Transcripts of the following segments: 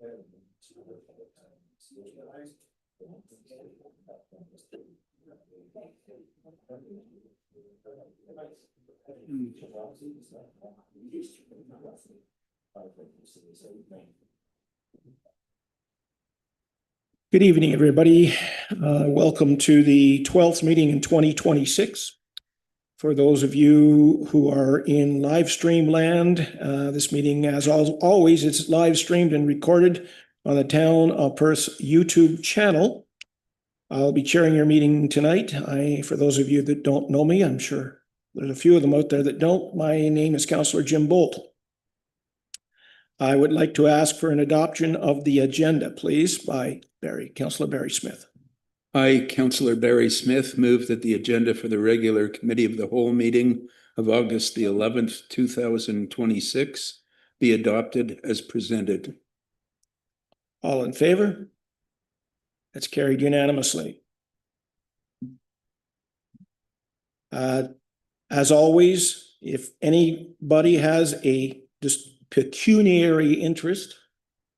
Good evening, everybody. Welcome to the 12th meeting in 2026. For those of you who are in live stream land, this meeting, as always, is live streamed and recorded on the Town of Perth's YouTube channel. I'll be chairing your meeting tonight. For those of you that don't know me, I'm sure there's a few of them out there that don't. My name is Councillor Jim Bolt. I would like to ask for an adoption of the agenda, please, by Councillor Barry Smith. I, Councillor Barry Smith, move that the agenda for the regular committee of the whole meeting of August the 11th, 2026 be adopted as presented. All in favor? That's carried unanimously. As always, if anybody has a just pecuniary interest,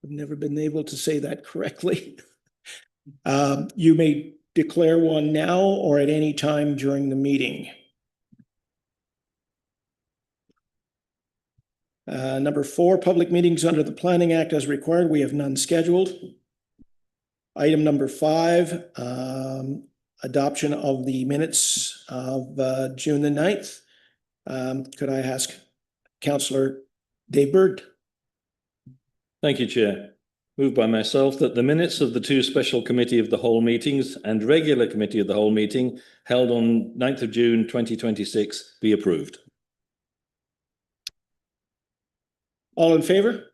I've never been able to say that correctly, you may declare one now or at any time during the meeting. Number 4, public meetings under the Planning Act as required. We have none scheduled. Item number 5, adoption of the minutes of June the 9th. Could I ask Councillor Dave Bird? Thank you, Chair. Moved by myself that the minutes of the 2 special committee of the whole meetings and regular committee of the whole meeting held on 9th of June 2026 be approved. All in favor?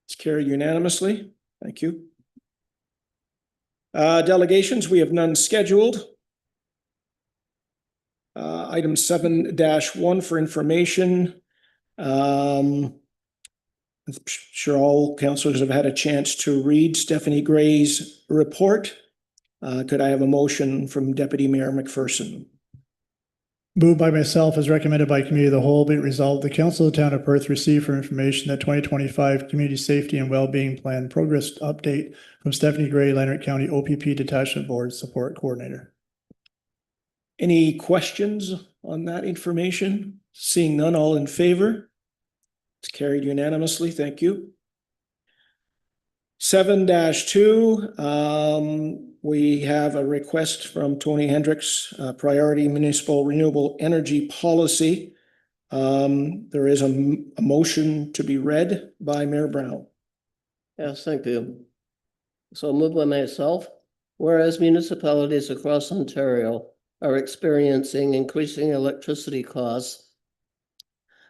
It's carried unanimously. Thank you. Delegations, we have none scheduled. Item 7-1 for information. I'm sure all councillors have had a chance to read Stephanie Gray's report. Could I have a motion from Deputy Mayor McPherson? Moved by myself as recommended by Committee of the Whole, be it resolved, the Council of the Town of Perth received for information that 2025 Community Safety and Wellbeing Plan Progress Update from Stephanie Gray, Lanark County OPP Detachment Board Support Coordinator. Any questions on that information? Seeing none, all in favor? It's carried unanimously. Thank you. 7-2, we have a request from Tony Hendricks, Priority Municipal Renewable Energy Policy. There is a motion to be read by Mayor Brown. Yes, thank you. So moved by myself, whereas municipalities across Ontario are experiencing increasing electricity costs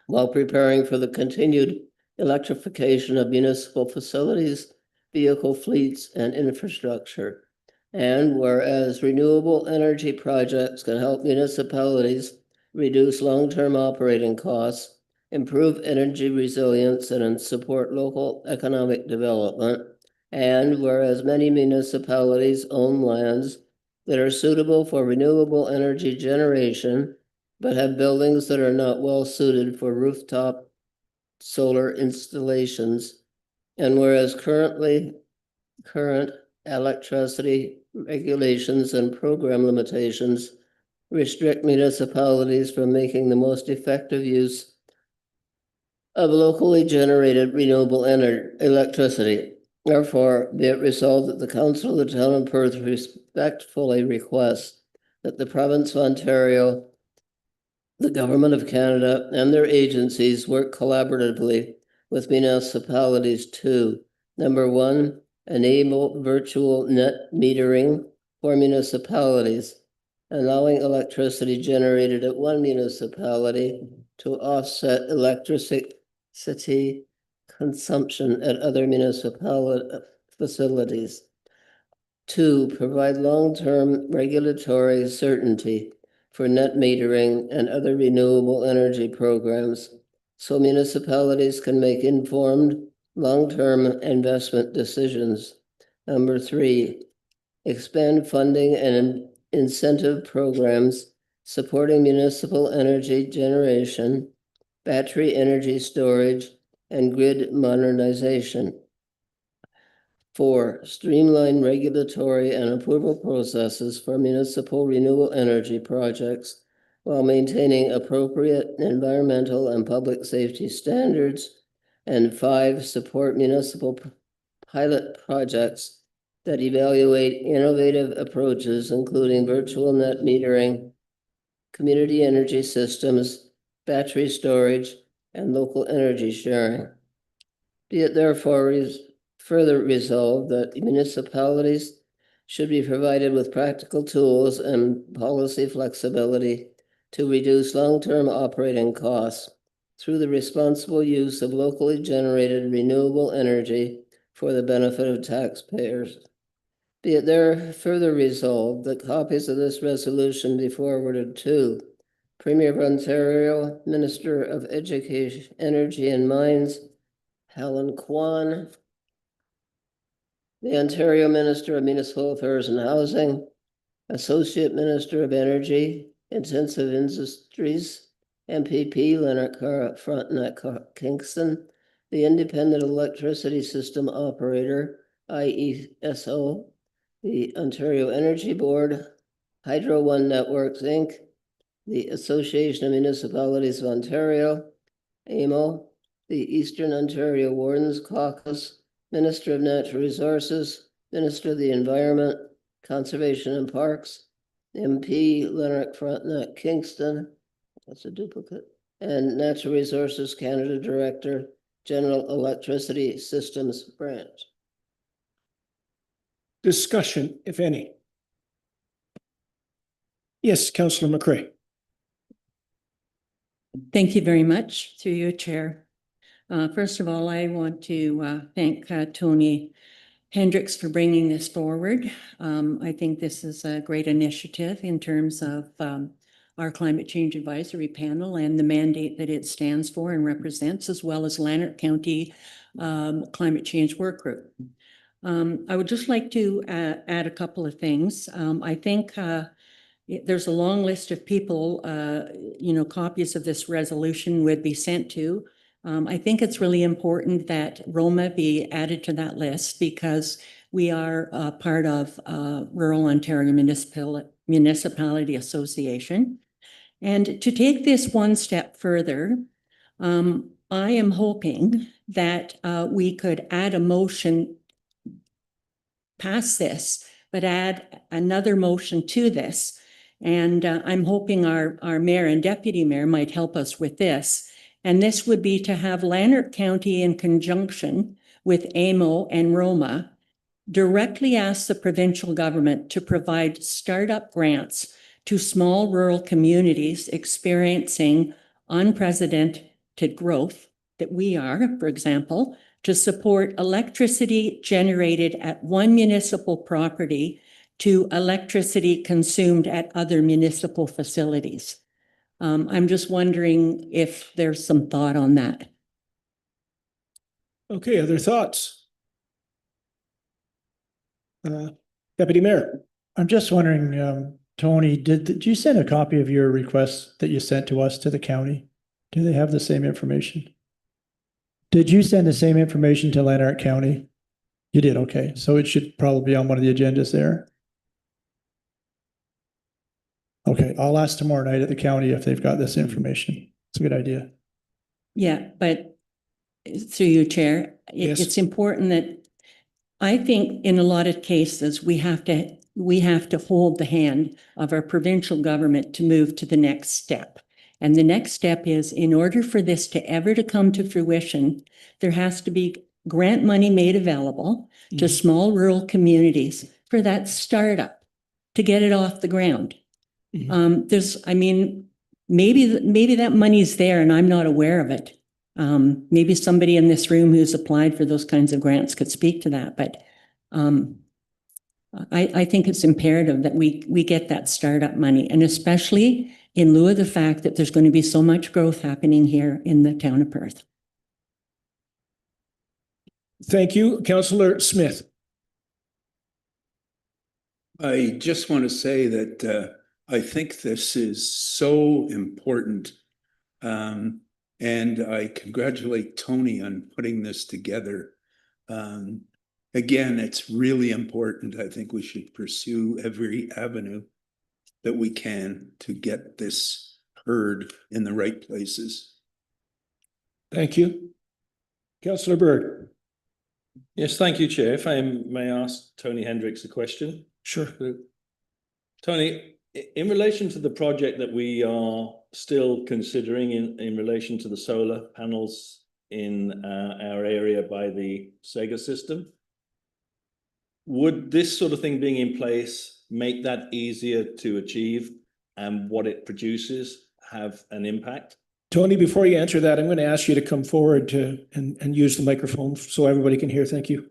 while preparing for the continued electrification of municipal facilities, vehicle fleets, and infrastructure. And whereas renewable energy projects can help municipalities reduce long-term operating costs, improve energy resilience, and support local economic development. And whereas many municipalities own lands that are suitable for renewable energy generation, but have buildings that are not well suited for rooftop solar installations. And whereas current electricity regulations and program limitations restrict municipalities from making the most effective use of locally generated renewable electricity. Therefore, be it resolved that the Council of the Town of Perth respectfully requests that the Province of Ontario, the Government of Canada, and their agencies work collaboratively with municipalities to, number 1, enable virtual net metering for municipalities, allowing electricity generated at one municipality to offset electricity consumption at other municipal facilities. 2, provide long-term regulatory certainty for net metering and other renewable energy programs so municipalities can make informed long-term investment decisions. Number 3, expand funding and incentive programs supporting municipal energy generation, battery energy storage, and grid modernization. 4, streamline regulatory and approval processes for municipal renewable energy projects while maintaining appropriate environmental and public safety standards. And 5, support municipal pilot projects that evaluate innovative approaches, including virtual net metering, community energy systems, battery storage, and local energy sharing. Be it therefore further resolved that municipalities should be provided with practical tools and policy flexibility to reduce long-term operating costs through the responsible use of locally generated renewable energy for the benefit of taxpayers. Be it there further resolved that copies of this resolution be forwarded to Premier of Ontario, Minister of Education, Energy and Mines, Helen Kwan, the Ontario Minister of Municipal Affairs and Housing, Associate Minister of Energy, Intensive Industries, MPP Leonard Frontenac Kingston, the Independent Electricity System Operator, IESO, the Ontario Energy Board, Hydro One Networks, Inc., the Association of Municipalities of Ontario, AMO, the Eastern Ontario Wardens Caucus, Minister of Natural Resources, Minister of the Environment, Conservation and Parks, MP Leonard Frontenac Kingston, that's a duplicate, and Natural Resources Canada Director, General Electricity Systems Branch. Discussion, if any. Yes, Councillor McCray. Thank you very much, through you, Chair. First of all, I want to thank Tony Hendricks for bringing this forward. I think this is a great initiative in terms of our Climate Change Advisory Panel and the mandate that it stands for and represents, as well as Lanark County Climate Change Work Group. I would just like to add a couple of things. I think there's a long list of people, copies of this resolution would be sent to. I think it's really important that Roma be added to that list because we are part of Rural Ontario Municipality Association. And to take this one step further, I am hoping that we could add a motion past this, but add another motion to this. And I'm hoping our mayor and deputy mayor might help us with this. And this would be to have Lanark County, in conjunction with AMO and Roma, directly ask the provincial government to provide startup grants to small rural communities experiencing unprecedented growth that we are, for example, to support electricity generated at one municipal property to electricity consumed at other municipal facilities. I'm just wondering if there's some thought on that. Okay, other thoughts? Deputy Mayor. I'm just wondering, Tony, did you send a copy of your request that you sent to us to the county? Do they have the same information? Did you send the same information to Lanark County? You did, okay. So it should probably be on one of the agendas there. Okay, I'll ask tomorrow night at the county if they've got this information. It's a good idea. Yeah, but through you, Chair, Yes. it's important that I think in a lot of cases, we have to hold the hand of our provincial government to move to the next step. And the next step is, in order for this to ever to come to fruition, there has to be grant money made available to small rural communities for that startup to get it off the ground. Maybe that money's there and I'm not aware of it. Maybe somebody in this room who's applied for those kinds of grants could speak to that, but I think it's imperative that we get that startup money, and especially in lieu of the fact that there's going to be so much growth happening here in the town of Perth. Thank you. Councillor Smith. I just want to say that I think this is so important. And I congratulate Tony on putting this together. again, it's really important. I think we should pursue every avenue that we can to get this heard in the right places. Thank you. Councillor Byrd. Yes, thank you, Chair. If I may ask Tony Hendricks a question. Sure. Tony, in relation to the project that we are still considering in relation to the solar panels in our area by the Sega system, would this sort of thing being in place make that easier to achieve, and what it produces have an impact? Tony, before you answer that, I'm going to ask you to come forward and use the microphone so everybody can hear. Thank you.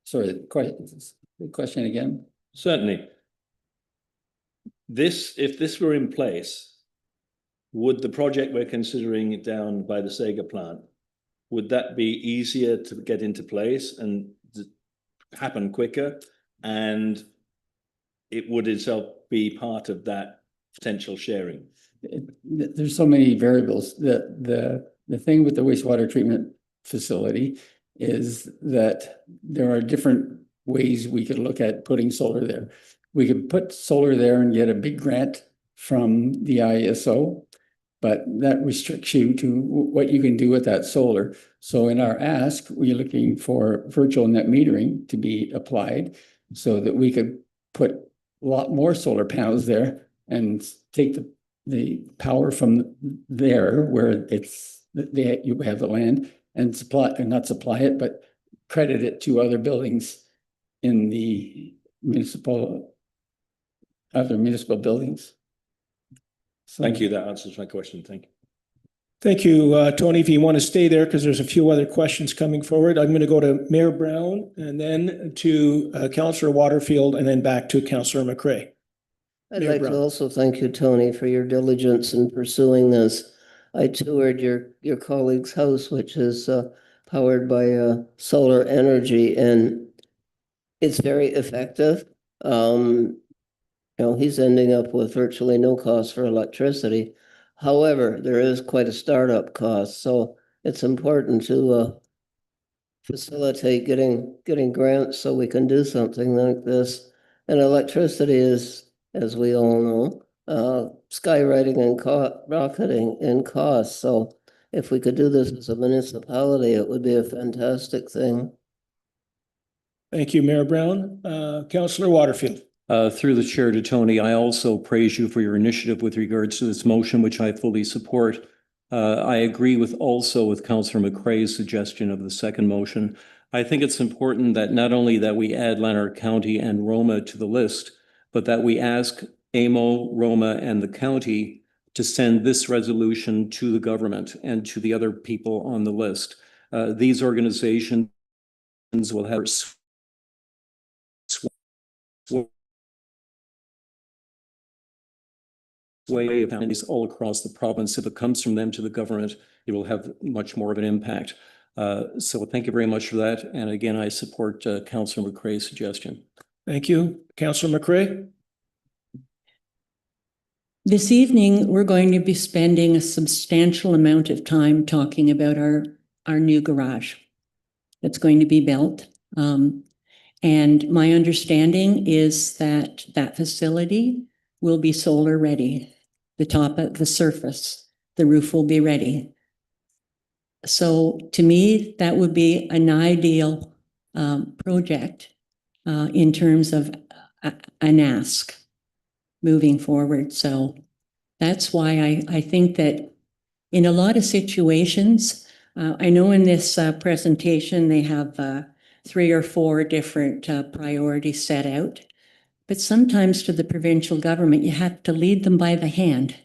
Sorry, the question again? Certainly. If this were in place, would the project we're considering down by the Sega plant, would that be easier to get into place and happen quicker? And it would itself be part of that potential sharing? There's so many variables. The thing with the wastewater treatment facility is that there are different ways we could look at putting solar there. We could put solar there and get a big grant from the ISO, but that restricts you to what you can do with that solar. So in our ask, we're looking for virtual net metering to be applied so that we could put a lot more solar panels there and take the power from there where you have the land and not supply it, but credit it to other buildings in the other municipal buildings. So, Thank you. That answers my question. Thank you. Thank you, Tony. If you want to stay there, because there's a few other questions coming forward, I'm going to go to Mayor Brown and then to Councillor Waterfield and then back to Councillor McCrae. I'd Mayor like Brown. to also thank you, Tony, for your diligence in pursuing this. I toured your colleague's house, which is powered by solar energy, and it's very effective. He's ending up with virtually no cost for electricity. However, there is quite a startup cost, so it's important to facilitate getting grants so we can do something like this. And electricity is, as we all know, skyrocketing and rocketing in cost. So if we could do this as a municipality, it would be a fantastic thing. Thank you, Mayor Brown. Councillor Waterfield. Through the chair to Tony, I also praise you for your initiative with regards to this motion, which I fully support. I agree with Councillor McCrae's suggestion of the second motion. I think it's important that not only that we add Lanark County and Roma to the list, but that we ask AMO, Roma, and the county to send this resolution to the government and to the other people on the list. These organizations will have way of counties all across the province. If it comes from them to the government, it will have much more of an impact. So thank you very much for that. And again, I support Councillor McCrae's suggestion. Thank you. Councillor McCrae. This evening, we're going to be spending a substantial amount of time talking about our new garage that's going to be built. And my understanding is that that facility will be solar ready. The top of the surface, the roof will be ready. So to me, that would be an ideal project in terms of an ask moving forward. So that's why I think that in a lot of situations, I know in this presentation, they have 3 or 4 different priorities set out. But sometimes to the provincial government, you have to lead them by the hand.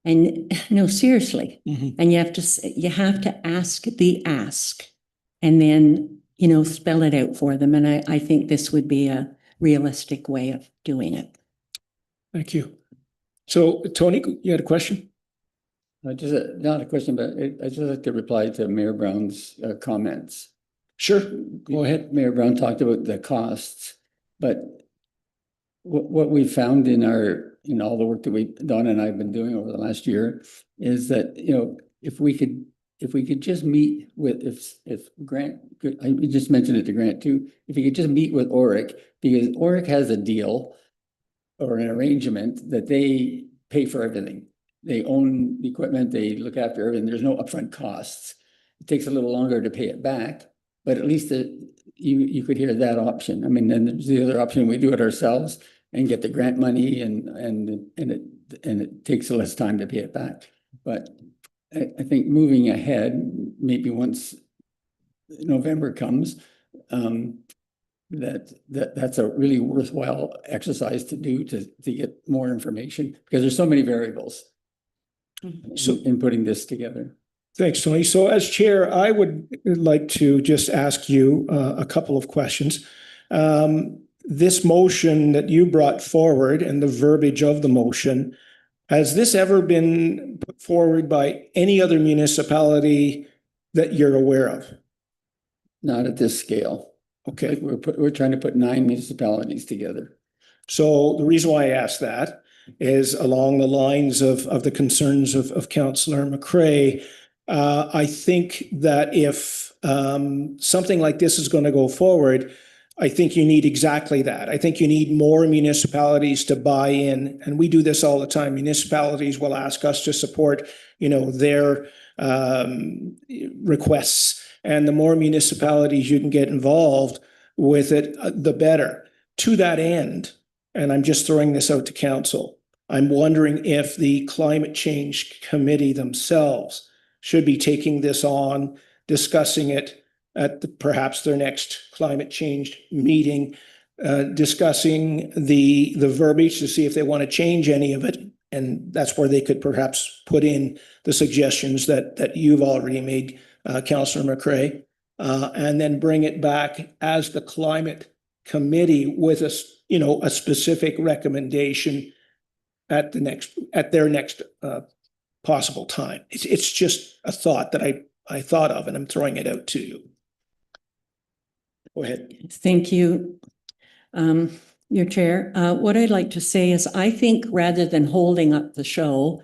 And no, seriously. And you have to ask the ask and then, spell it out for them. And I think this would be a realistic way of doing it. Thank you. So, Tony, you had a question? Just not a question, but I just like to reply to Mayor Brown's comments. Sure. Go ahead. Mayor Brown talked about the costs, but what we found in all the work that we've done and I've been doing over the last year is that, if we could just meet with, if Grant, I just mentioned it to Grant too, if you could just meet with Oric, because Oric has a deal or an arrangement that they pay for everything. They own the equipment, they look after everything, there's no upfront costs. It takes a little longer to pay it back, but at least you could hear that option. I mean, then there's the other option, we do it ourselves and get the grant money and it takes less time to pay it back. But I think moving ahead, maybe once November comes, that's a really worthwhile exercise to do to get more information, because there's so many variables in putting this together. Thanks, Tony. So as chair, I would like to just ask you a couple of questions. This motion that you brought forward and the verbiage of the motion, has this ever been put forward by any other municipality that you're aware of? Not at this scale. Okay. We're trying to put 9 municipalities together. So the reason why I ask that is along the lines of the concerns of Councillor McCray. I think that if something like this is going to go forward, I think you need exactly that. I think you need more municipalities to buy in, and we do this all the time. Municipalities will ask us to support, their requests, and the more municipalities you can get involved with it, the better. To that end, and I'm just throwing this out to council, I'm wondering if the Climate Change Committee themselves should be taking this on, discussing it at perhaps their next climate change meeting, discussing the verbiage to see if they want to change any of it. And that's where they could perhaps put in the suggestions that you've already made, Councillor McCray, and then bring it back as the Climate Committee with a specific recommendation at their next possible time. It's just a thought that I thought of, and I'm throwing it out to you. Go ahead. Thank you, your chair. What I'd like to say is I think rather than holding up the show,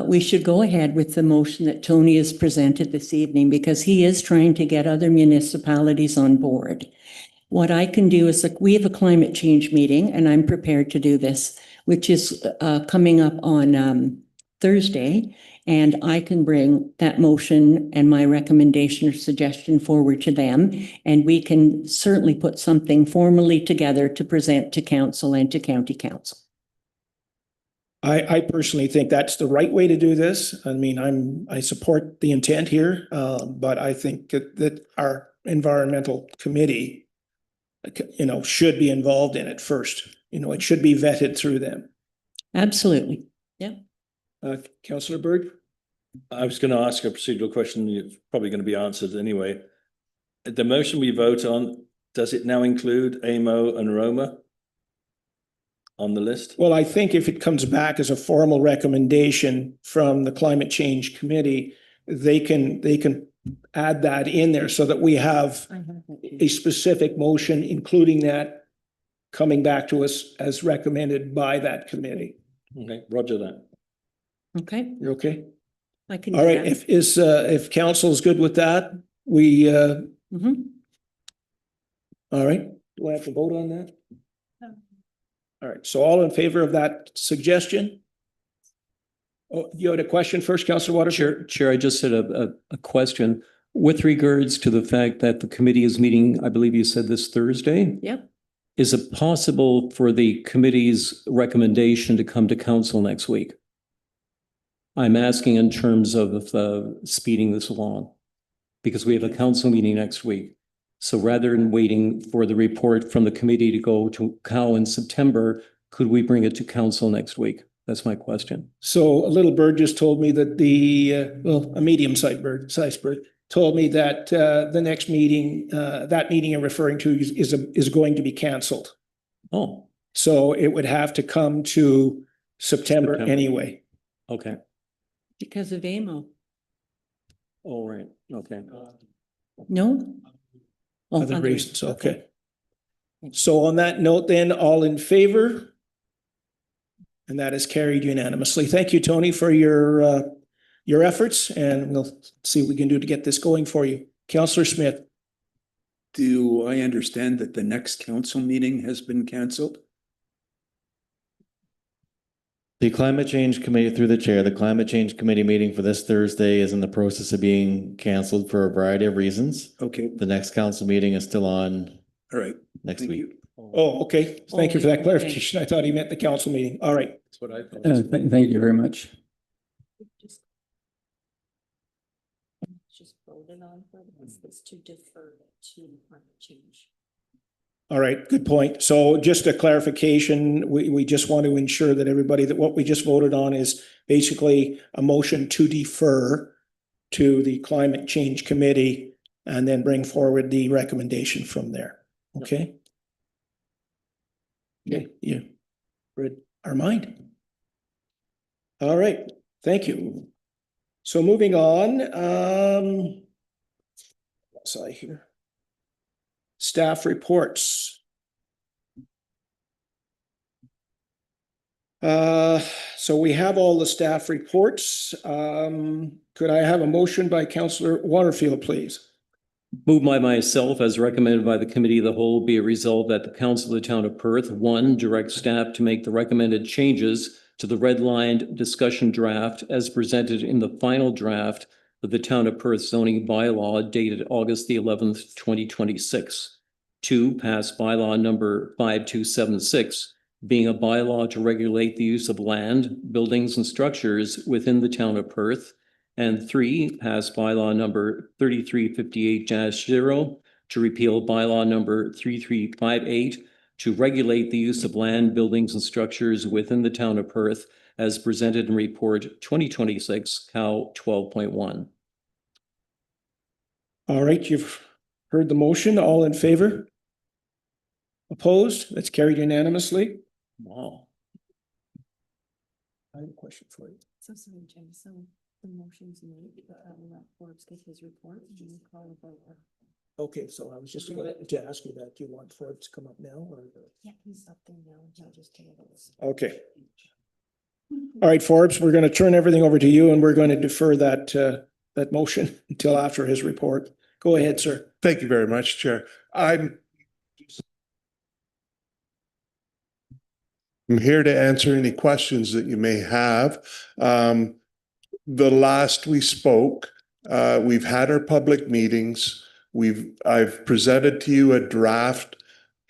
we should go ahead with the motion that Tony has presented this evening, because he is trying to get other municipalities on board. What I can do is, we have a climate change meeting, and I'm prepared to do this, which is coming up on Thursday. And I can bring that motion and my recommendation or suggestion forward to them. And we can certainly put something formally together to present to council and to county council. I personally think that's the right way to do this. I mean, I support the intent here, but I think that our environmental committee, should be involved in it first. It should be vetted through them. Absolutely. Yeah. Councillor Bird? I was going to ask a procedural question. It's probably going to be answered anyway. The motion we vote on, does it now include AMO and Roma on the list? Well, I think if it comes back as a formal recommendation from the Climate Change Committee, they can add that in there so that we have a specific motion, including that coming back to us as recommended by that committee. Okay, roger that. Okay. You're okay? I can. All right. If council is good with that, we, Mhm. all right. Do I have to vote on that? No. All right. So all in favor of that suggestion? Oh, you had a question first, Councillor Waters? Chair, I just had a question with regards to the fact that the committee is meeting, I believe you said this Thursday. Yep. Is it possible for the committee's recommendation to come to council next week? I'm asking in terms of speeding this along, because we have a council meeting next week. So rather than waiting for the report from the committee to go to COW in September, could we bring it to council next week? That's my question. So a little bird just told me that a medium-sized bird, told me that the next meeting, that meeting you're referring to is going to be canceled. Oh, So it would have to come to September anyway. okay. Because of AMO. All right. Okay. No? Oh, Other reasons, okay. So on that note then, all in favor? And that is carried unanimously. Thank you, Tony, for your your efforts, and we'll see what we can do to get this going for you. Councillor Smith. Do I understand that the next council meeting has been canceled? The Climate Change Committee, through the chair, the Climate Change Committee meeting for this Thursday is in the process of being canceled for a variety of reasons. Okay, The next council meeting is still on all right. next Thank week. you. Oh, okay. Thank you for that Okay. clarification. I thought he meant the council meeting. All right. That's what I thought. Thank you very much. Just voted on for this to defer to climate change. All right, good point. So just a clarification, we just want to ensure that everybody, that what we just voted on is basically a motion to defer to the Climate Change Committee and then bring forward the recommendation from there. Okay? Okay, yeah. Read our mind. All right, thank you. So moving on, what's I here? Staff reports. So we have all the staff reports. Could I have a motion by Councillor Waterfield, please? Moved by myself as recommended by the Committee of the Whole, be it resolved that the Council of the Town of Perth, one, direct staff to make the recommended changes to the redlined discussion draft as presented in the final draft of the Town of Perth zoning bylaw dated August the 11th, 2026. Two, pass bylaw number 5276, being a bylaw to regulate the use of land, buildings, and structures within the Town of Perth. And three, pass bylaw number 3358-0 to repeal bylaw number 3358 to regulate the use of land, buildings, and structures within the Town of Perth as presented in report 2026, Cal 12.1. All right, you've heard the motion. All in favor? Opposed? That's carried unanimously. Wow. I have a question for you. So, Jim, so the motion's made, let Forbes get his report and you call a vote. Okay, so I was just going to ask you that. Do you want Forbes to come up now or? Yeah, he's up there now, he'll just tell us. Okay. All right, Forbes, we're going to turn everything over to you and we're going to defer that, that motion until after his report. Go ahead, sir. Thank you very much, Chair. I'm here to answer any questions that you may have. The last we spoke, we've had our public meetings. I've presented to you a draft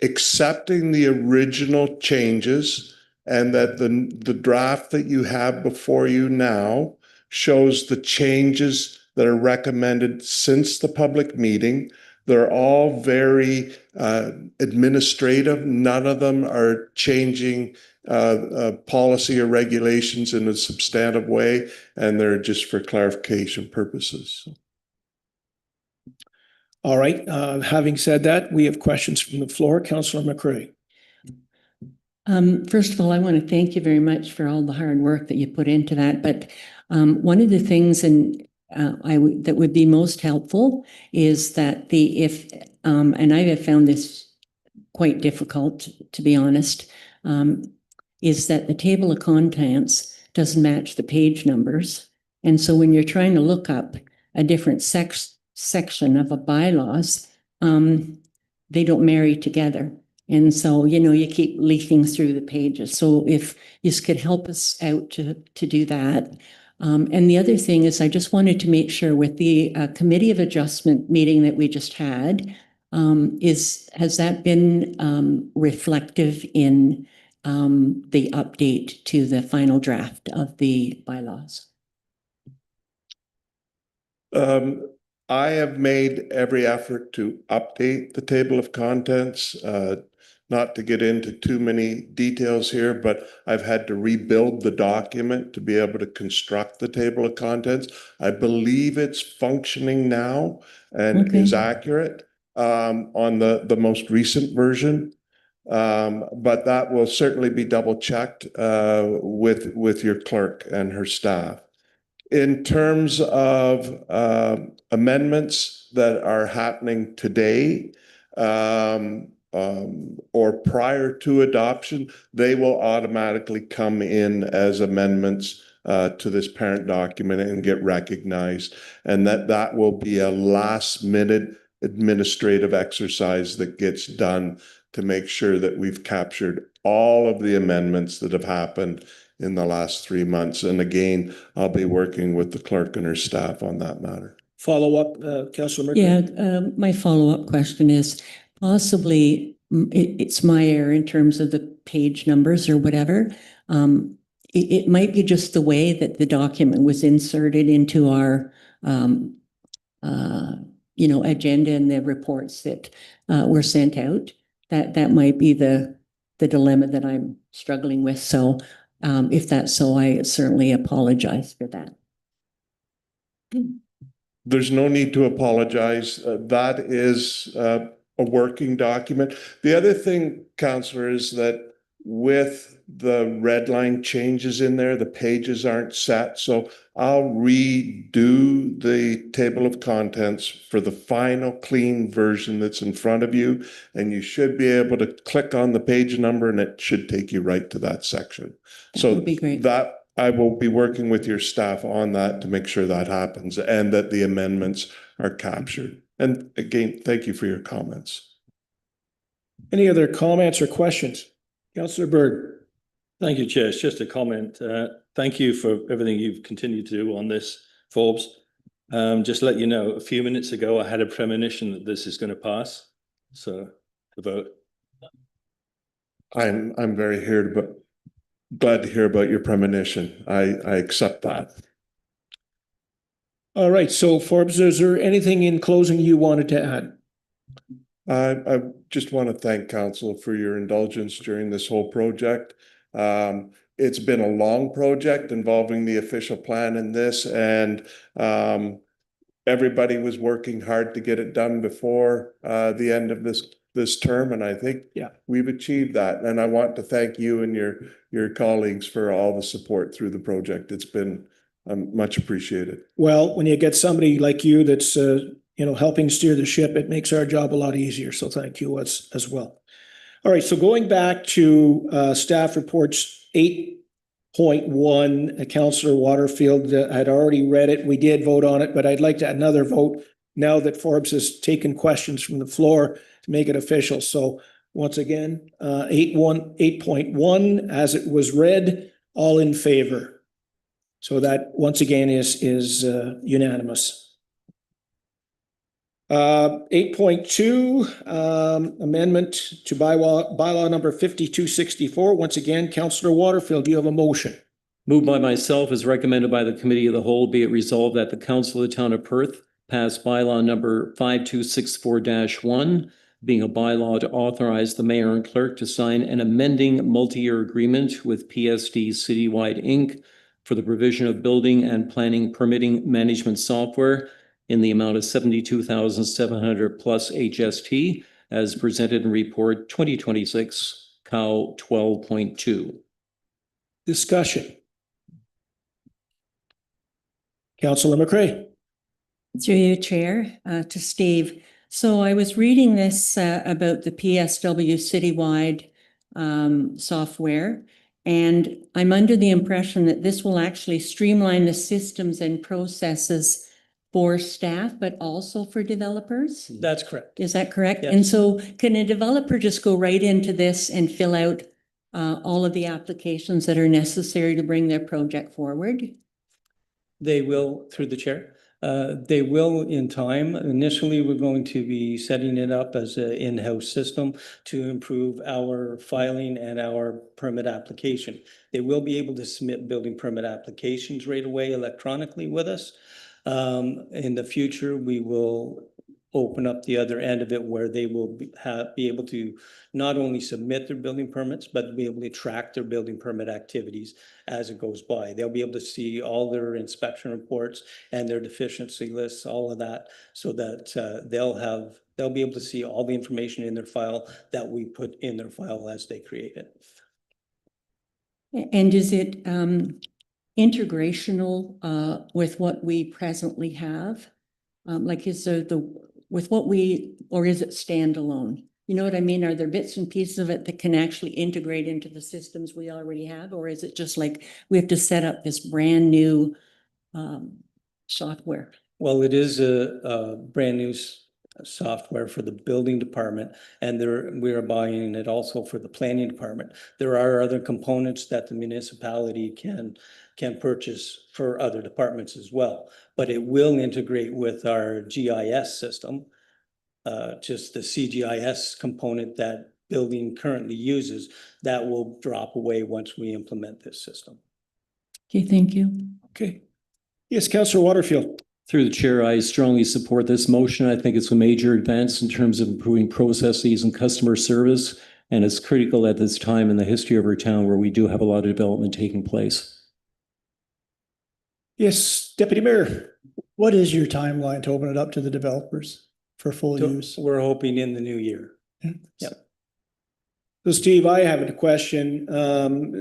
accepting the original changes, and that the draft that you have before you now shows the changes that are recommended since the public meeting. They're all very administrative. None of them are changing policy or regulations in a substantive way, and they're just for clarification purposes. All right, having said that, we have questions from the floor. Councillor McCrae. First of all, I want to thank you very much for all the hard work that you put into that. But one of the things that would be most helpful is that and I have found this quite difficult, to be honest, is that the table of contents doesn't match the page numbers. And so when you're trying to look up a different section of a bylaws, they don't marry together. And so, you keep leafing through the pages. So if you could help us out to do that. And the other thing is I just wanted to make sure with the Committee of Adjustment meeting that we just had, has that been reflective in the update to the final draft of the bylaws? I have made every effort to update the table of contents, not to get into too many details here, but I've had to rebuild the document to be able to construct the table of contents. I believe it's functioning now and is accurate on the most recent version. But that will certainly be double checked with your clerk and her staff. In terms of amendments that are happening today or prior to adoption, they will automatically come in as amendments to this parent document and get recognized. And that will be a last minute administrative exercise that gets done to make sure that we've captured all of the amendments that have happened in the last 3 months. And again, I'll be working with the clerk and her staff on that matter. Follow up, Councillor McRae? Yeah, my follow-up question is possibly, it's my error in terms of the page numbers or whatever. It might be just the way that the document was inserted into our, agenda and the reports that were sent out. That might be the dilemma that I'm struggling with. So if that's so, I certainly apologize for that. There's no need to apologize. That is a working document. The other thing, Councillor, is that with the red line changes in there, the pages aren't set. So I'll redo the table of contents for the final clean version that's in front of you. And you should be able to click on the page number and it should take you right to that section. That would be great. That I will be working with your staff on that to make sure that happens and that the amendments are captured. And again, thank you for your comments. Any other comments or questions? Councillor Berg? Thank you, Chair. It's just a comment. Thank you for everything you've continued to do on this, Forbes. Just to let you know, a few minutes ago, I had a premonition that this is going to pass. So the vote. I'm very glad to hear about your premonition. I accept that. All right, so Forbes, is there anything in closing you wanted to add? I just want to thank council for your indulgence during this whole project. It's been a long project involving the official plan in this, and everybody was working hard to get it done before the end of this term, and I think we've achieved that. And I want to thank you and your colleagues for all the support through the project. It's been much appreciated. Well, when you get somebody like you that's helping steer the ship, it makes our job a lot easier. So thank you as well. All right, so going back to staff reports 8.1, Councillor Waterfield had already read it. We did vote on it, but I'd like to add another vote now that Forbes has taken questions from the floor to make it official. So once again, 8.1 as it was read, all in favor. So that once again is unanimous. 8.2, amendment to bylaw number 5264. Once again, Councillor Waterfield, you have a motion. Moved by myself as recommended by the Committee of the Whole, be it resolved that the Council of the Town of Perth pass bylaw number 5264-1, being a bylaw to authorize the mayor and clerk to sign an amending multi-year agreement with PSD Citywide Inc. for the provision of building and planning permitting management software in the amount of 72,700 plus HST as presented in report 2026 COW 12.2. Discussion. Councillor McRae. Through you, Chair, to Steve. So I was reading this about the PSW Citywide software, and I'm under the impression that this will actually streamline the systems and processes for staff, but also for developers? That's correct. Is that correct? Yes. And so can a developer just go right into this and fill out all of the applications that are necessary to bring their project forward? They will, through the chair, they will in time. Initially, we're going to be setting it up as an in-house system to improve our filing and our permit application. They will be able to submit building permit applications right away electronically with us. In the future, we will open up the other end of it where they will be able to not only submit their building permits, but be able to track their building permit activities as it goes by. They'll be able to see all their inspection reports and their deficiency lists, all of that, so that they'll be able to see all the information in their file that we put in their file as they create it. And is it integrational with what we presently have? Like is there or is it standalone? You know what I mean? Are there bits and pieces of it that can actually integrate into the systems we already have? Or is it just like we have to set up this brand new software? Well, it is a brand new software for the building department, and we are buying it also for the planning department. There are other components that the municipality can purchase for other departments as well, but it will integrate with our GIS system. Just the CGIS component that building currently uses, that will drop away once we implement this system. Okay, thank you. Okay. Yes, Councillor Waterfield. Through the chair, I strongly support this motion. I think it's a major advance in terms of improving processes and customer service, and it's critical at this time in the history of our town where we do have a lot of development taking place. Yes, Deputy Mayor. What is your timeline to open it up to the developers for full use? We're hoping in the new year. Yep. So Steve, I have a question.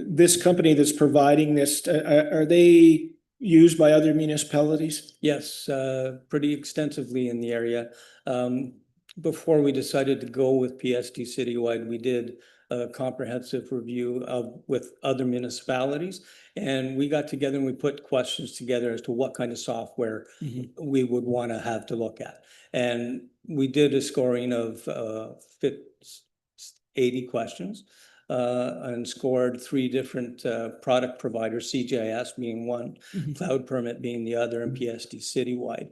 This company that's providing this, are they used by other municipalities? Yes, pretty extensively in the area. Before we decided to go with PSD Citywide, we did a comprehensive review with other municipalities. And we got together and we put questions together as to what kind of software we would want to have to look at. And we did a scoring of 80 questions and scored 3 different product providers, CGIS being one, Cloud Permit being the other, and PSD Citywide.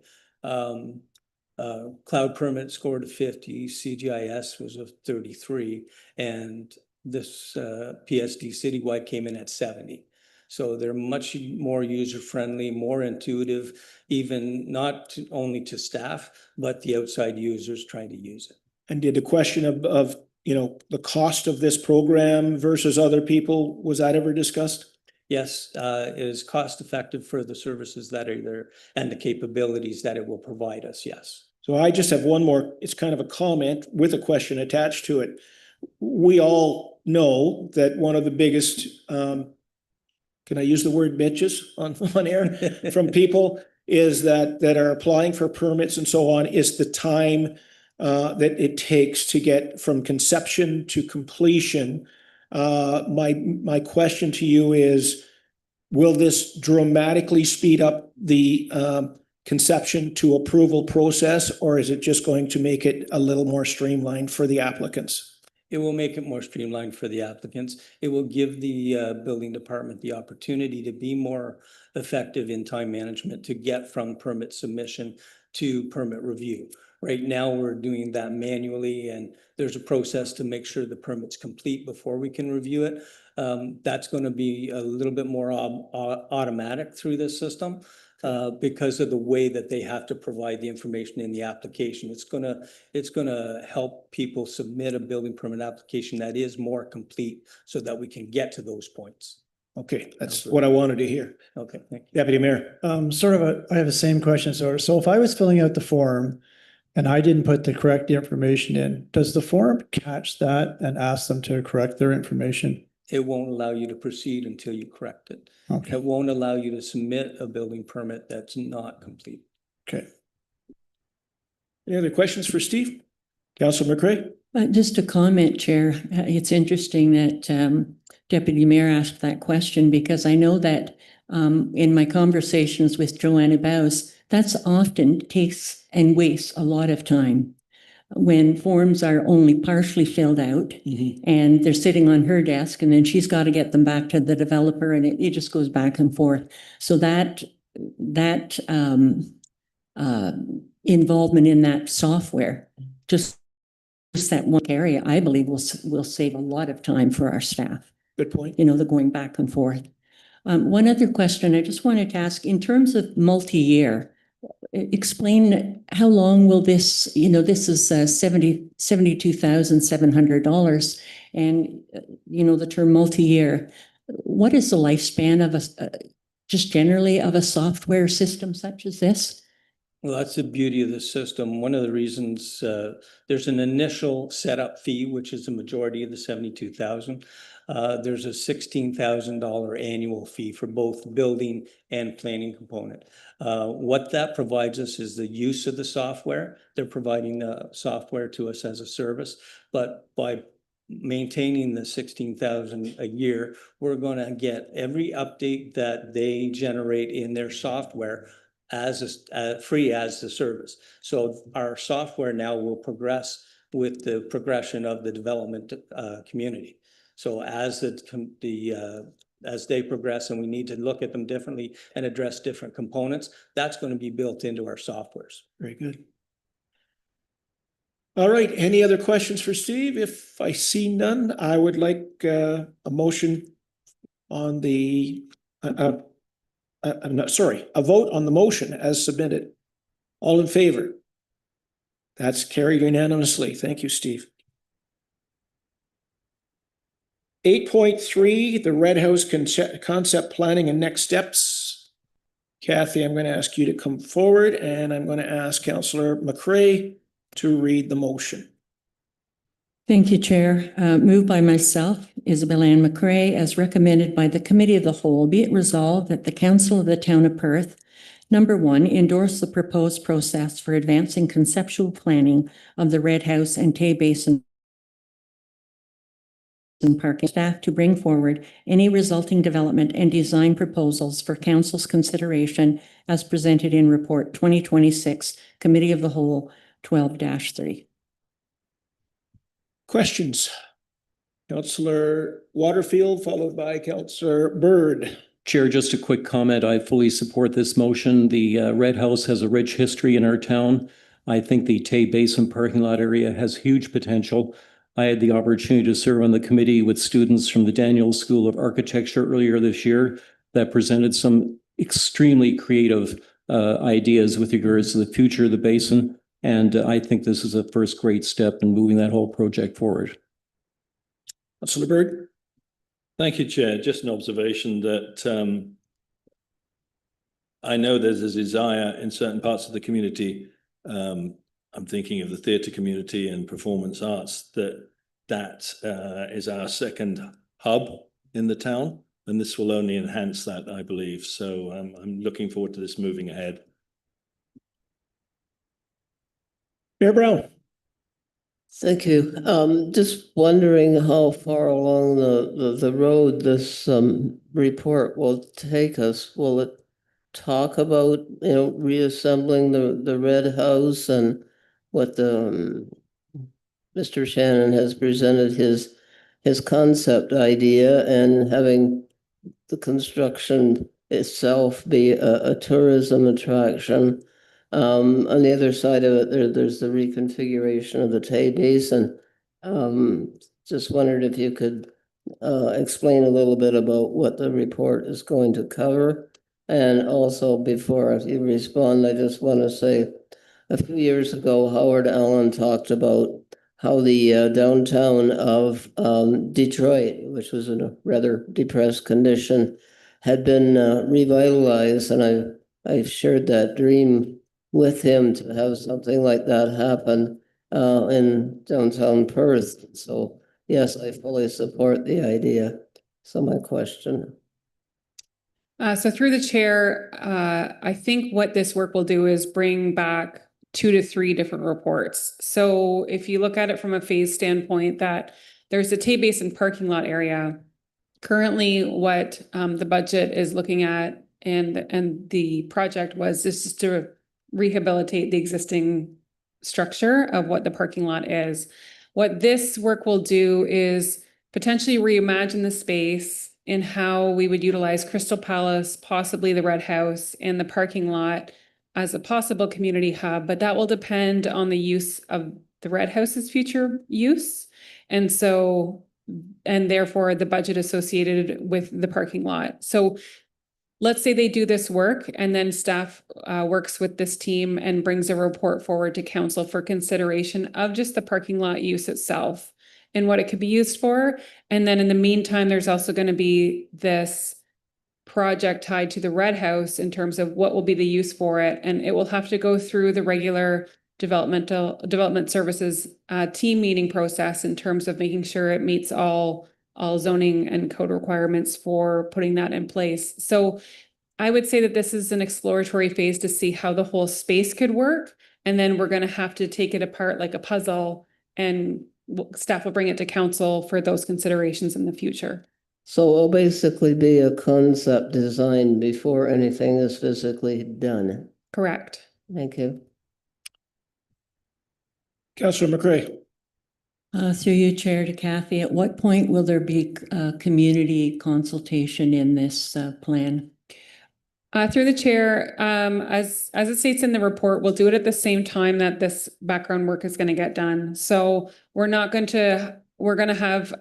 Cloud Permit scored a 50, CGIS was a 33, and this PSD Citywide came in at 70. So they're much more user-friendly, more intuitive, even not only to staff, but the outside users trying to use it. And did the question of you know, the cost of this program versus other people, was that ever discussed? Yes, it is cost effective for the services that are there and the capabilities that it will provide us, yes. So I just have one more, it's kind of a comment with a question attached to it. We all know that one of the biggest, can I use the word bitches on air from people is that are applying for permits and so on, is the time that it takes to get from conception to completion. My question to you is, will this dramatically speed up the conception to approval process, or is it just going to make it a little more streamlined for the applicants? It will make it more streamlined for the applicants. It will give the building department the opportunity to be more effective in time management to get from permit submission to permit review. Right now, we're doing that manually, and there's a process to make sure the permit's complete before we can review it. That's going to be a little bit more automatic through this system because of the way that they have to provide the information in the application. It's gonna help people submit a building permit application that is more complete so that we can get to those points. Okay, that's what I wanted to hear. Okay, thank you. Deputy Mayor. I have the same question. So if I was filling out the form and I didn't put the correct information in, does the form catch that and ask them to correct their information? It won't allow you to proceed until you correct it. Okay. It won't allow you to submit a building permit that's not complete. Okay. Any other questions for Steve? Councillor McCray? Just a comment, Chair. It's interesting that Deputy Mayor asked that question because I know that in my conversations with Joanna Bowes, that's often takes and wastes a lot of time when forms are only partially filled out and they're sitting on her desk, and then she's got to get them back to the developer, and it just goes back and forth. So that involvement in that software, just that one area, I believe will save a lot of time for our staff. Good point. You know, the going back and forth. One other question I just wanted to ask, in terms of multi-year, explain how long will this, you know, this is $72,700, and you know, the term multi-year, what is the lifespan of just generally of a software system such as this? Well, that's the beauty of the system. One of the reasons, there's an initial setup fee, which is the majority of the 72,000. There's a $16,000 annual fee for both building and planning component. What that provides us is the use of the software. They're providing the software to us as a service, but by maintaining the 16,000 a year, we're going to get every update that they generate in their software as free as the service. So our software now will progress with the progression of the development community. So as as they progress and we need to look at them differently and address different components, that's going to be built into our softwares. Very good. All right, any other questions for Steve? If I see none, I would like a motion on the, a vote on the motion as submitted. All in favor? That's carried unanimously. Thank you, Steve. 8.3, the Red House concept planning and next steps. Kathy, I'm going to ask you to come forward, and I'm going to ask Councillor McCray to read the motion. Thank you, Chair. Moved by myself, Isabel Ann McCray, as recommended by the Committee of the Whole, be it resolved that the Council of the Town of Perth, number 1, endorse the proposed process for advancing conceptual planning of the Red House and Tay Basin and parking staff to bring forward any resulting development and design proposals for Council's consideration as presented in Report 2026, Committee of the Whole 12-3. Questions? Councillor Waterfield, followed by Councillor Byrd. Chair, just a quick comment. I fully support this motion. The Red House has a rich history in our town. I think the Tay Basin parking lot area has huge potential. I had the opportunity to serve on the committee with students from the Daniels School of Architecture earlier this year that presented some extremely creative ideas with regards to the future of the basin. And I think this is a first great step in moving that whole project forward. Councillor Byrd. Thank you, Chair. Just an observation that I know there's a desire in certain parts of the community. I'm thinking of the theatre community and performance arts, that is our second hub in the town, and this will only enhance that, I believe. So I'm looking forward to this moving ahead. Mayor Brown. Thank you. Just wondering how far along the road this report will take us. Will it talk about, reassembling the Red House and what the Mr. Shannon has presented his concept idea, and having the construction itself be a tourism attraction? On the other side of it, there's the reconfiguration of the Tay Basin. Just wondered if you could explain a little bit about what the report is going to cover. And also, before you respond, I just want to say, a few years ago, Howard Allen talked about how the downtown of Detroit, which was in a rather depressed condition, had been revitalized, and I've shared that dream with him to have something like that happen in downtown Perth. So yes, I fully support the idea. So my question. So through the chair, I think what this work will do is bring back 2 to 3 different reports. So if you look at it from a phase standpoint, that there's the Tay Basin parking lot area. Currently, what the budget is looking at and the project was, this is to rehabilitate the existing structure of what the parking lot is. What this work will do is potentially reimagine the space in how we would utilize Crystal Palace, possibly the Red House, and the parking lot as a possible community hub, but that will depend on the use of the Red House's future use. And therefore the budget associated with the parking lot. So let's say they do this work and then staff works with this team and brings a report forward to council for consideration of just the parking lot use itself and what it could be used for. And then in the meantime, there's also going to be this project tied to the Red House in terms of what will be the use for it. And it will have to go through the regular development services team meeting process in terms of making sure it meets all zoning and code requirements for putting that in place. So I would say that this is an exploratory phase to see how the whole space could work. And then we're going to have to take it apart like a puzzle, and staff will bring it to council for those considerations in the future. So it'll basically be a concept design before anything is physically done. Correct. Thank you. Councillor McCray. Through you, Chair, to Kathy, at what point will there be community consultation in this plan? Through the chair, as it states in the report, we'll do it at the same time that this background work is going to get done. So we're going to have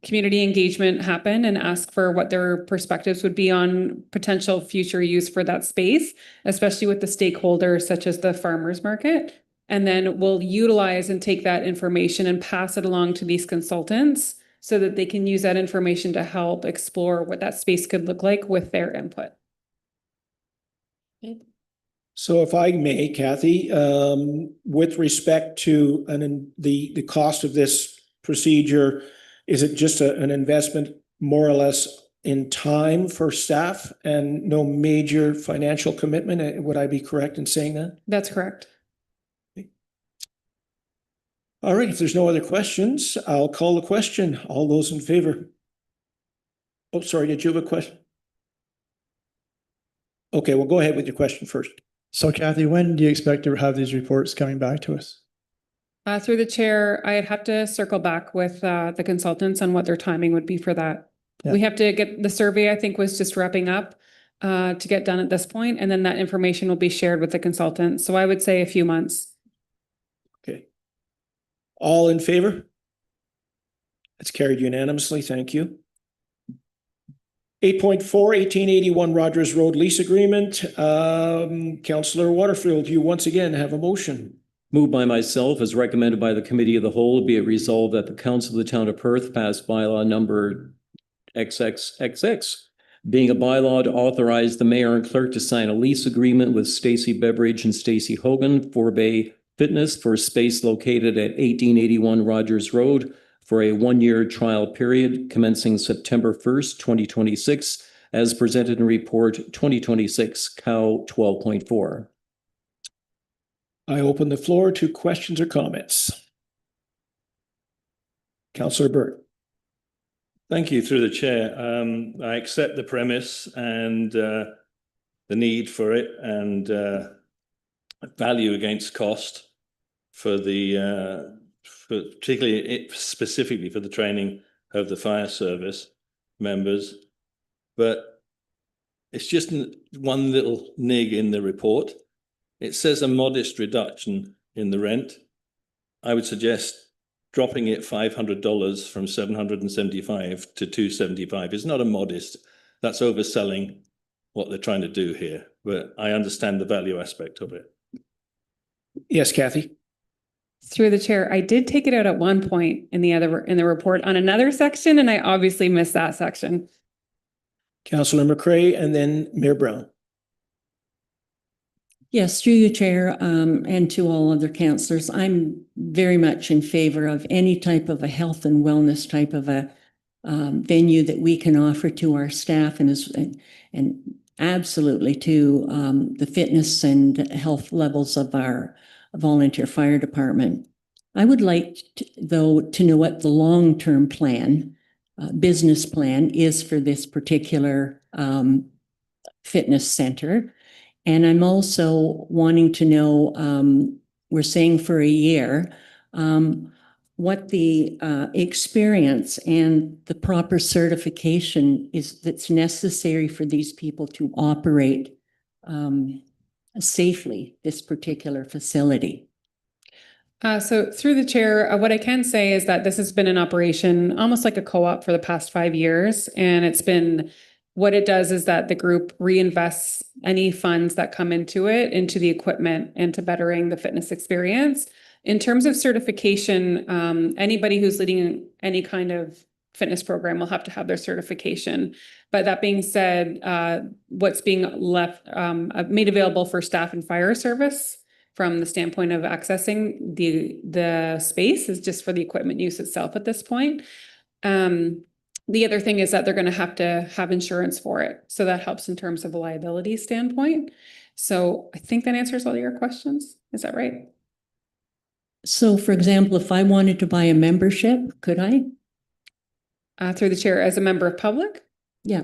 community engagement happen and ask for what their perspectives would be on potential future use for that space, especially with the stakeholders such as the farmers market. And then we'll utilize and take that information and pass it along to these consultants so that they can use that information to help explore what that space could look like with their input. So if I may, Kathy, with respect to the cost of this procedure, is it just an investment more or less in time for staff and no major financial commitment? Would I be correct in saying that? That's correct. All right, if there's no other questions, I'll call the question. All those in favor? Oh, sorry, did you have a question? Okay, well, go ahead with your question first. So Kathy, when do you expect to have these reports coming back to us? Through the chair, I'd have to circle back with the consultants on what their timing would be for that. Yeah. We have to get the survey, I think, was just wrapping up to get done at this point, and then that information will be shared with the consultants. So I would say a few months. Okay. All in favor? It's carried unanimously. Thank you. 8.4, 1881 Rogers Road Lease Agreement. Councillor Waterfield, you once again have a motion. Moved by myself as recommended by the Committee of the Whole, be it resolved that the Council of the Town of Perth pass bylaw number XXXX, being a bylaw to authorize the mayor and clerk to sign a lease agreement with Stacy Beveridge and Stacy Hogan for Bay Fitness for space located at 1881 Rogers Road for a one-year trial period commencing September 1st, 2026, as presented in Report 2026, COW 12.4. I open the floor to questions or comments. Councillor Burt. Thank you, through the chair. I accept the premise and the need for it and value against cost for the specifically for the training of the fire service members. But it's just one little nig in the report. It says a modest reduction in the rent. I would suggest dropping it $500 from $775 to $275 is not a modest. That's overselling what they're trying to do here. But I understand the value aspect of it. Yes, Kathy. Through the chair, I did take it out at one point in the report on another section, and I obviously missed that section. Councillor McCray and then Mayor Brown. Yes, through you, Chair, and to all other councillors, I'm very much in favor of any type of a health and wellness type of a venue that we can offer to our staff and absolutely to the fitness and health levels of our volunteer fire department. I would like though to know what the long-term plan, business plan is for this particular fitness center. And I'm also wanting to know, we're saying for a year, what the experience and the proper certification is that's necessary for these people to operate safely this particular facility. So through the chair, what I can say is that this has been in operation almost like a co-op for the past 5 years. And it's been, what it does is that the group reinvests any funds that come into it, into the equipment and to bettering the fitness experience. In terms of certification, anybody who's leading any kind of fitness program will have to have their certification. But that being said, what's being left, made available for staff and fire service from the standpoint of accessing the space is just for the equipment use itself at this point. The other thing is that they're going to have insurance for it. So that helps in terms of a liability standpoint. So I think that answers all your questions. Is that right? So for example, if I wanted to buy a membership, could I? Through the chair as a member of public? Yeah.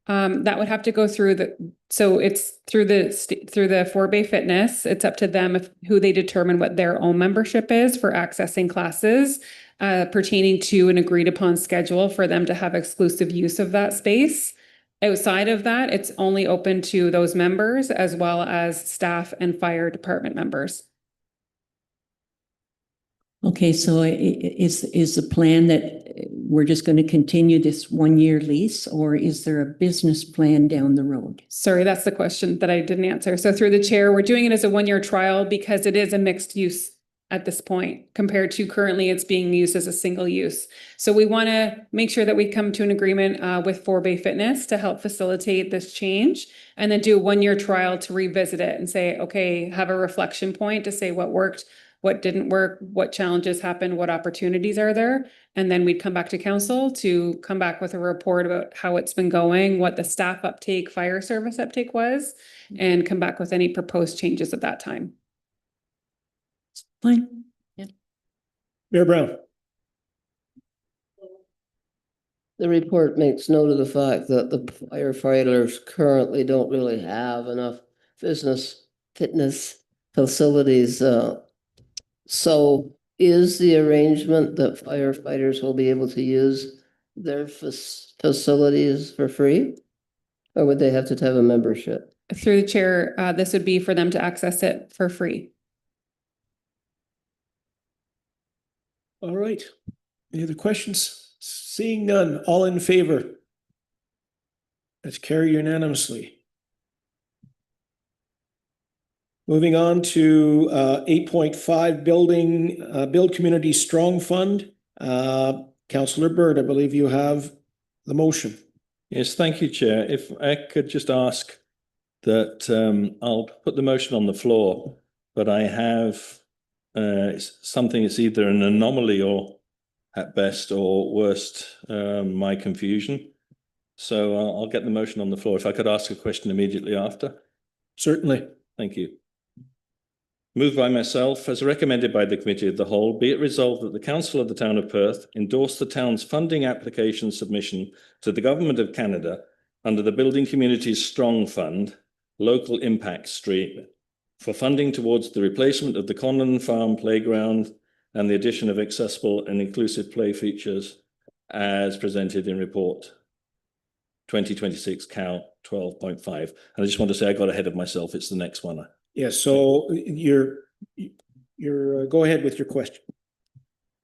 That would have to go through so it's through the Four-Bay Fitness. It's up to them who they determine what their own membership is for accessing classes pertaining to an agreed upon schedule for them to have exclusive use of that space. Outside of that, it's only open to those members as well as staff and fire department Okay, so is the plan that we're just going to continue this 1-year lease, or is there a business plan down the road? Sorry, that's the question that I didn't answer. So through the chair, we're doing it as a 1-year trial because it is a mixed use at this point compared to currently it's being used as a single use. So we want to make sure that we come to an agreement with Four-Bay Fitness to help facilitate this change, and then do a 1-year trial to revisit it and say, okay, have a reflection point to say what worked, what didn't work, what challenges happened, what opportunities are there. And then we'd come back to council to come back with a report about how it's been going, what the staff uptake, fire service uptake was, and come back with any proposed changes at that time. Fine. Yeah. Mayor Brown. The report makes note of the fact that the firefighters currently don't really have enough fitness facilities. So is the arrangement that firefighters will be able to use their facilities for free? Or would they have to have a membership? Through the chair, this would be for them to access it for free. All right. Any other questions? Seeing none, all in favor? Let's carry unanimously. Moving on to 8.5 Build Community Strong Fund. Councillor Byrd, I believe you have the motion. Yes, thank you, Chair. If I could just ask that I'll put the motion on the floor, but I have something that's either an anomaly or at best or worst, my confusion. So I'll get the motion on the floor. If I could ask a question immediately after. Certainly. Thank you. Moved by myself, as recommended by the Committee of the Whole, be it resolved that the Council of the Town of Perth endorse the town's funding application submission to the Government of Canada under the Building Communities Strong Fund, Local Impact Stream, for funding towards the replacement of the Conlon Farm Playground and the addition of accessible and inclusive play features as presented in Report 2026 Cal 12.5. And I just want to say I got ahead of myself. It's the next one. Yes, so you're go ahead with your question.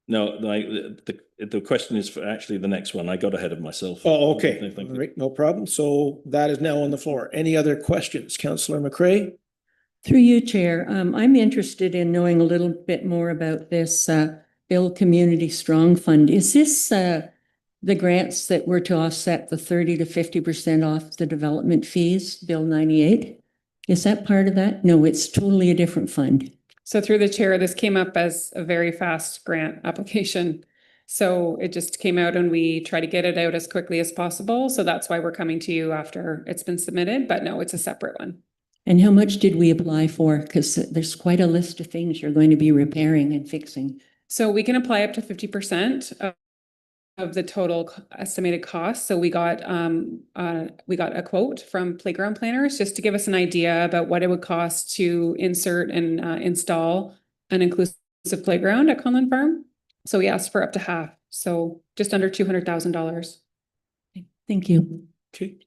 No, the question is for actually the next one. I got ahead of myself. Oh, okay. Thank All you. right, no problem. So that is now on the floor. Any other questions? Councillor McCray? Through you, Chair, I'm interested in knowing a little bit more about this Build Community Strong Fund. Is this the grants that were to offset the 30 to 50% off the development fees, Bill 98? Is that part of that? No, it's totally a different fund. So through the chair, this came up as a very fast grant application. So it just came out and we try to get it out as quickly as possible. So that's why we're coming to you after it's been submitted, but no, it's a separate one. And how much did we apply for? Because there's quite a list of things you're going to be repairing and fixing. So we can apply up to 50% of the total estimated cost. So we got a quote from Playground Planners just to give us an idea about what it would cost to insert and install an inclusive playground at Conlon Farm. So we asked for up to half, so just under $200,000. Thank you. Okay.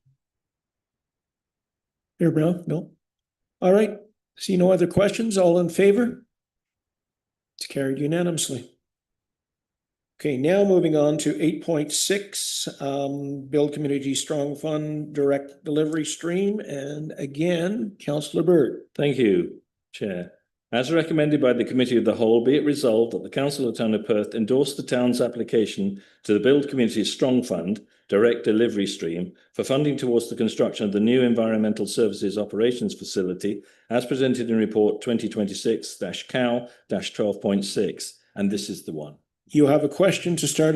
Mayor Brown? No? All right. See no other questions? All in favor? It's carried unanimously. Okay, now moving on to 8.6, Build Community Strong Fund Direct Delivery Stream. And again, Councillor Byrd. Thank you, Chair. As recommended by the Committee of the Whole, be it resolved that the Council of the Town of Perth endorse the town's application to the Build Communities Strong Fund Direct Delivery Stream for funding towards the construction of the new Environmental Services Operations Facility as presented in Report 2026-COW-12.6. And this is the one. You have a question to start